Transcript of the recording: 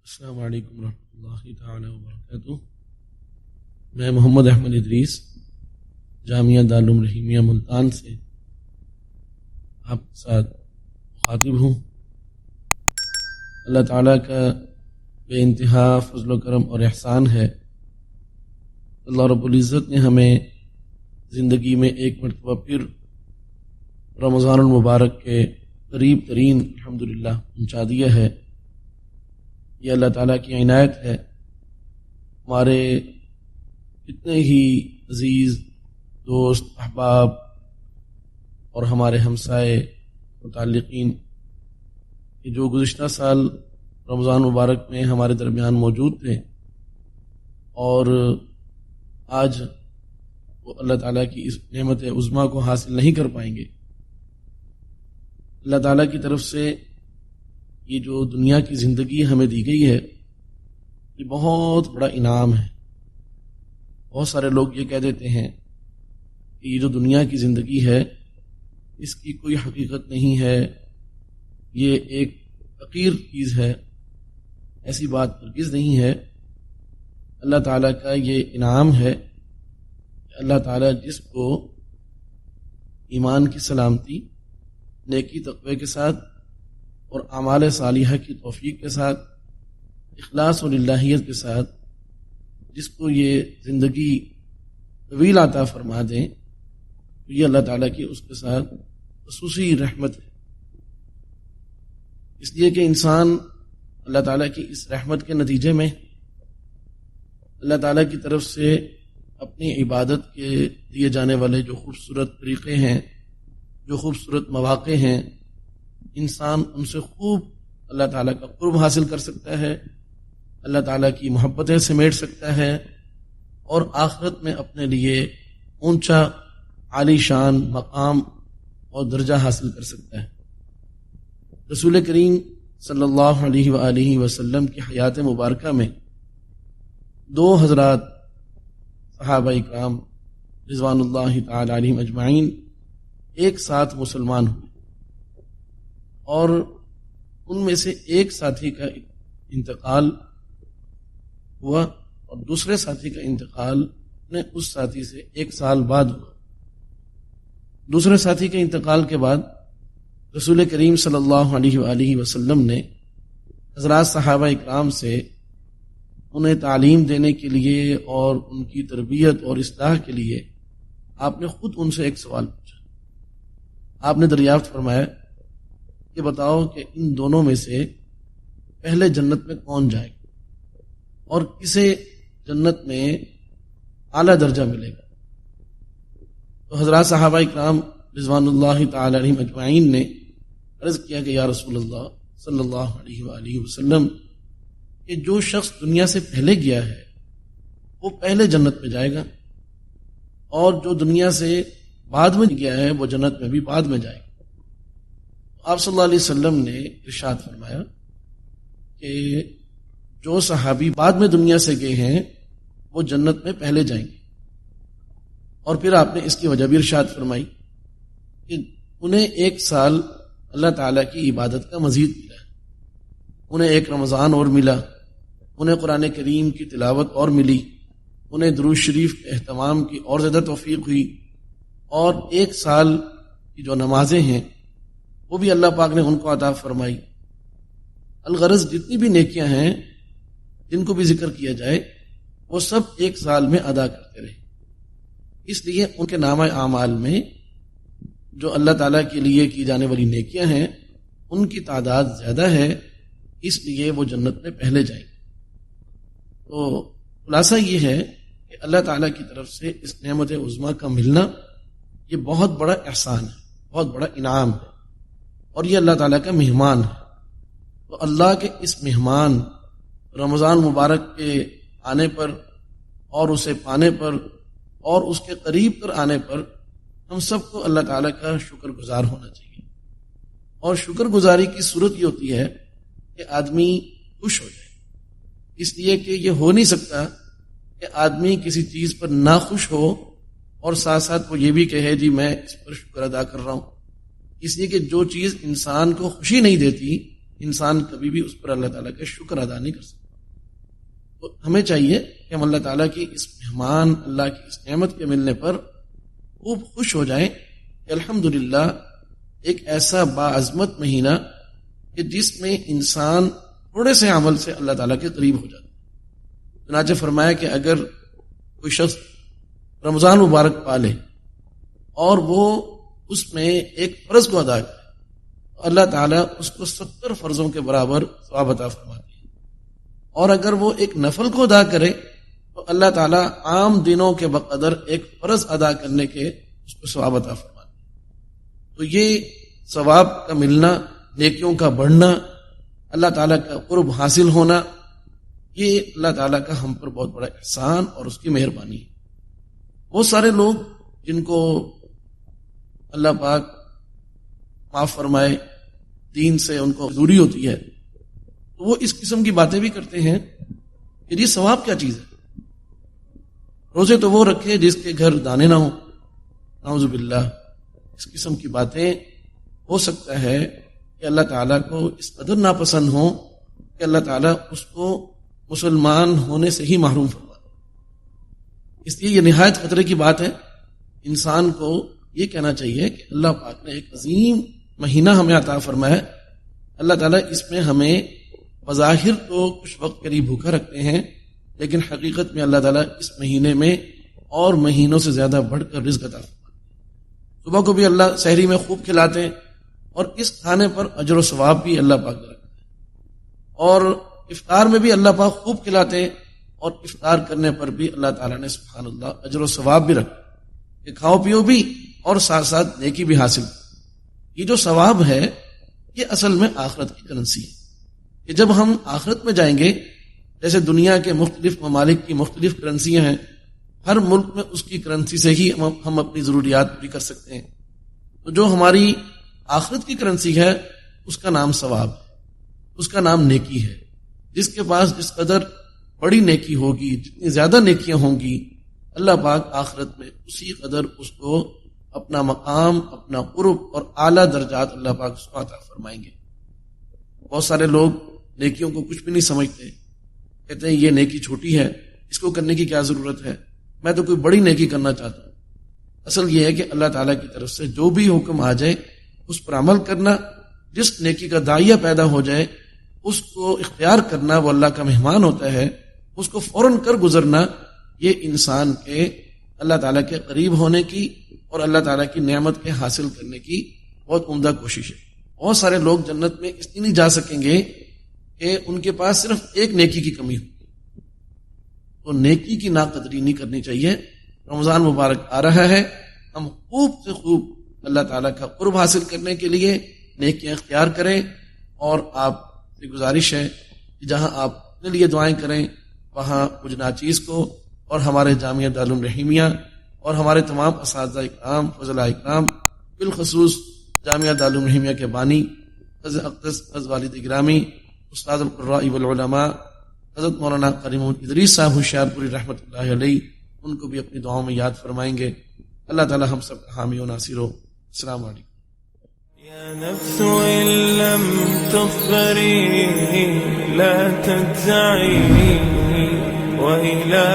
السلام علیکم ورحمۃ اللہ تعالی وبرکاتہ۔ میں محمد احمد ادریس جامعہ دارالعلوم رحیمیہ ملتان سے آپ کے ساتھ مخاطب ہوں۔ اللہ تعالیٰ کا بے انتہا فضل و کرم اور احسان ہے، اللہ رب العزت نے ہمیں زندگی میں ایک مرتبہ پھر رمضان المبارک کے قریب ترین الحمدللہ پہنچا دیا ہے۔ یہ اللہ تعالیٰ کی عنایت ہے۔ ہمارے اتنے ہی عزیز دوست احباب اور ہمارے ہمسائے متعلقین کہ جو گزشتہ سال رمضان مبارک میں ہمارے درمیان موجود تھے اور آج وہ اللہ تعالیٰ کی اس نعمت عظمیٰ کو حاصل نہیں کر پائیں گے۔ اللہ تعالیٰ کی طرف سے یہ جو دنیا کی زندگی ہمیں دی گئی ہے یہ بہت بڑا انعام ہے۔ بہت سارے لوگ یہ کہہ دیتے ہیں کہ یہ جو دنیا کی زندگی ہے اس کی کوئی حقیقت نہیں ہے، یہ ایک حقیر چیز ہے۔ ایسی بات ہرگز نہیں ہے۔ اللہ تعالیٰ کا یہ انعام ہے کہ اللہ تعالیٰ جس کو ایمان کی سلامتی، نیکی تقوی کے ساتھ اور اعمال صالحہ کی توفیق کے ساتھ، اخلاص اور للہیت کے ساتھ جس کو یہ زندگی طویل عطا فرما دیں تو یہ اللہ تعالیٰ کی اس کے ساتھ خصوصی رحمت ہے۔ اس لیے کہ انسان اللہ تعالیٰ کی اس رحمت کے نتیجے میں اللہ تعالیٰ کی طرف سے اپنی عبادت کے دیے جانے والے جو خوبصورت طریقے ہیں، جو خوبصورت مواقع ہیں، انسان ان سے خوب اللہ تعالیٰ کا قرب حاصل کر سکتا ہے، اللہ تعالیٰ کی محبتیں سمیٹ سکتا ہے اور آخرت میں اپنے لیے اونچا عالی شان مقام اور درجہ حاصل کر سکتا ہے۔ رسول کریم صلی اللہ علیہ وآلہ وسلم کی حیات مبارکہ میں دو حضرات صحابہ اکرام رضوان اللہ تعالی علیہم اجمعین ایک ساتھ مسلمان ہوئے اور ان میں سے ایک ساتھی کا انتقال ہوا اور دوسرے ساتھی کا انتقال نے اس ساتھی سے ایک سال بعد ہوا۔ دوسرے ساتھی کے انتقال کے بعد رسول کریم صلی اللہ علیہ وآلہ وسلم نے حضرات صحابہ اکرام سے انہیں تعلیم دینے کے لیے اور ان کی تربیت اور اصلاح کے لیے آپ نے خود ان سے ایک سوال پوچھا۔ آپ نے دریافت فرمایا کہ بتاؤ کہ ان دونوں میں سے پہلے جنت میں کون جائے گا اور کسے جنت میں اعلیٰ درجہ ملے گا؟ تو حضرات صحابہ اکرام رضوان اللہ تعالی علیہم اجمعین نے عرض کیا کہ یا رسول اللہ صلی اللہ علیہ وآلہ وسلم کہ جو شخص دنیا سے پہلے گیا ہے وہ پہلے جنت میں جائے گا اور جو دنیا سے بعد میں گیا ہے وہ جنت میں بھی بعد میں جائے گا۔ آپ صلی اللہ علیہ وسلم نے ارشاد فرمایا کہ جو صحابی بعد میں دنیا سے گئے ہیں وہ جنت میں پہلے جائیں گے، اور پھر آپ نے اس کی وجہ بھی ارشاد فرمائی کہ انہیں ایک سال اللہ تعالیٰ کی عبادت کا مزید ملا، انہیں ایک رمضان اور ملا، انہیں قرآن کریم کی تلاوت اور ملی، انہیں درود شریف کے اہتمام کی اور زیادہ توفیق ہوئی، اور ایک سال کی جو نمازیں ہیں وہ بھی اللہ پاک نے ان کو عطا فرمائی۔ الغرض جتنی بھی نیکیاں ہیں جن کو بھی ذکر کیا جائے وہ سب ایک سال میں ادا کرتے رہے، اس لیے ان کے نامہ اعمال میں جو اللہ تعالیٰ کے لیے کی جانے والی نیکیاں ہیں ان کی تعداد زیادہ ہے، اس لیے وہ جنت میں پہلے جائیں گے۔ تو خلاصہ یہ ہے کہ اللہ تعالیٰ کی طرف سے اس نعمت عظمیٰ کا ملنا یہ بہت بڑا احسان ہے، بہت بڑا انعام ہے، اور یہ اللہ تعالیٰ کا مہمان ہے۔ تو اللہ کے اس مہمان رمضان مبارک کے آنے پر اور اسے پانے پر اور اس کے قریب پر آنے پر ہم سب کو اللہ تعالیٰ کا شکر گزار ہونا چاہیے، اور شکر گزاری کی صورت یہ ہوتی ہے کہ آدمی خوش ہو جائے، اس لیے کہ یہ ہو نہیں سکتا کہ آدمی کسی چیز پر ناخوش ہو اور ساتھ ساتھ وہ یہ بھی کہے جی میں اس پر شکر ادا کر رہا ہوں، اس لیے کہ جو چیز انسان کو خوشی نہیں دیتی انسان کبھی بھی اس پر اللہ تعالیٰ کا شکر ادا نہیں کر سکتا. تو ہمیں چاہیے کہ ہم اللہ تعالیٰ کی اس مہمان، اللہ کی اس نعمت کے ملنے پر خوب خوش ہو جائیں کہ الحمدللہ ایک ایسا باعظمت مہینہ کہ جس میں انسان تھوڑے سے عمل سے اللہ تعالیٰ کے قریب ہو جاتا ہے. چنانچہ فرمایا کہ اگر کوئی شخص رمضان مبارک پالے اور وہ اس میں ایک فرض کو ادا کرے، اللہ تعالیٰ اس کو 70 فرضوں کے برابر ثواب عطا فرماتے ہیں. اور اگر وہ ایک نفل کو ادا کرے تو اللہ تعالیٰ عام دنوں کے بقدر ایک فرض ادا کرنے کے اس کو ثواب عطا فرماتے ہیں. تو یہ ثواب کا ملنا، نیکیوں کا بڑھنا، اللہ تعالیٰ کا قرب حاصل ہونا، یہ اللہ تعالیٰ کا ہم پر بہت بڑا احسان اور اس کی مہربانی ہے. بہت سارے لوگ جن کو اللہ پاک معاف فرمائے، دین سے ان کو دوری ہوتی ہے، تو وہ اس قسم کی باتیں بھی کرتے ہیں کہ یہ ثواب کیا چیز ہے. روزے تو وہ رکھے جس کے گھر دانے نہ ہوں، نعوذ باللہ. اس قسم کی باتیں ہو سکتا ہے کہ اللہ تعالیٰ کو اس قدر ناپسند ہوں کہ اللہ تعالیٰ اس کو مسلمان ہونے سے ہی محروم فرما. اس لیے یہ نہایت خطرے کی بات ہے. انسان کو یہ کہنا چاہیے کہ اللہ پاک نے ایک عظیم مہینہ ہمیں عطا فرمایا ہے. اللہ تعالیٰ اس میں ہمیں بظاہر تو کچھ وقت کے لیے بھوکا رکھتے ہیں، لیکن حقیقت میں اللہ تعالیٰ اس مہینے میں اور مہینوں سے زیادہ بڑھ کر رزق عطا فرماتے ہیں. صبح کو بھی اللہ سحری میں خوب کھلاتے ہیں، اور اس کھانے پر اجر و ثواب بھی اللہ پاک رکھتے ہیں. اور افطار میں بھی اللہ پاک خوب کھلاتے ہیں، اور افطار کرنے پر بھی اللہ تعالیٰ نے سبحان اللہ اجر و ثواب بھی رکھا کہ کھاؤ پیو بھی اور ساتھ ساتھ نیکی بھی حاصل. یہ جو ثواب ہے یہ اصل میں آخرت کی کرنسی ہے کہ جب ہم آخرت میں جائیں گے، جیسے دنیا کے مختلف ممالک کی مختلف کرنسیاں ہیں، ہر ملک میں اس کی کرنسی سے ہی ہم اپنی ضروریات پوری کر سکتے ہیں. تو جو ہماری آخرت کی کرنسی ہے اس کا نام ثواب ہے، اس کا نام نیکی ہے. جس کے پاس جس قدر بڑی نیکی ہوگی، جتنی زیادہ نیکیاں ہوں گی، اللہ پاک آخرت میں اسی قدر اس کو اپنا مقام، اپنا قرب اور اعلیٰ درجات اللہ پاک اس کو عطا فرمائیں گے. بہت سارے لوگ نیکیوں کو کچھ بھی نہیں سمجھتے، کہتے ہیں یہ نیکی چھوٹی ہے، اس کو کرنے کی کیا ضرورت ہے، میں تو کوئی بڑی نیکی کرنا چاہتا ہوں. اصل یہ ہے کہ اللہ تعالیٰ کی طرف سے جو بھی حکم آ جائے اس پر عمل کرنا، جس نیکی کا داعیہ پیدا ہو جائے اس کو اختیار کرنا، وہ اللہ کا مہمان ہوتا ہے، اس کو فوراً کر گزرنا، یہ انسان کے اللہ تعالیٰ کے قریب ہونے کی اور اللہ تعالیٰ کی نعمت کے حاصل کرنے کی بہت عمدہ کوشش ہے. بہت سارے لوگ جنت میں اس لیے نہیں جا سکیں گے کہ ان کے پاس صرف ایک نیکی کی کمی ہوگی. تو نیکی کی ناقدری نہیں کرنی چاہیے. رمضان مبارک آ رہا ہے، ہم خوب سے خوب اللہ تعالیٰ کا قرب حاصل کرنے کے لیے نیکیاں اختیار کریں. اور آپ سے گزارش ہے کہ جہاں آپ اپنے لیے دعائیں کریں، وہاں مجھ ناچیز کو اور ہمارے جامعہ دارالعلوم رحیمیہ اور ہمارے تمام اساتذہ اکرام، فضلاء اکرام، بالخصوص جامعہ دارالعلوم رحیمیہ کے بانی حضرت اقدس حضرت والد گرامی استاد القراء والعلماء حضرت مولانا کریم ادریس صاحب ہوشیار پوری رحمۃ اللہ علیہ، ان کو بھی اپنی دعاؤں میں یاد فرمائیں گے. اللہ تعالی ہم سب کا حامی و ناصر ہو. السلام علیکم. يا نفس إن لم تظفري لا تجزعي وإلى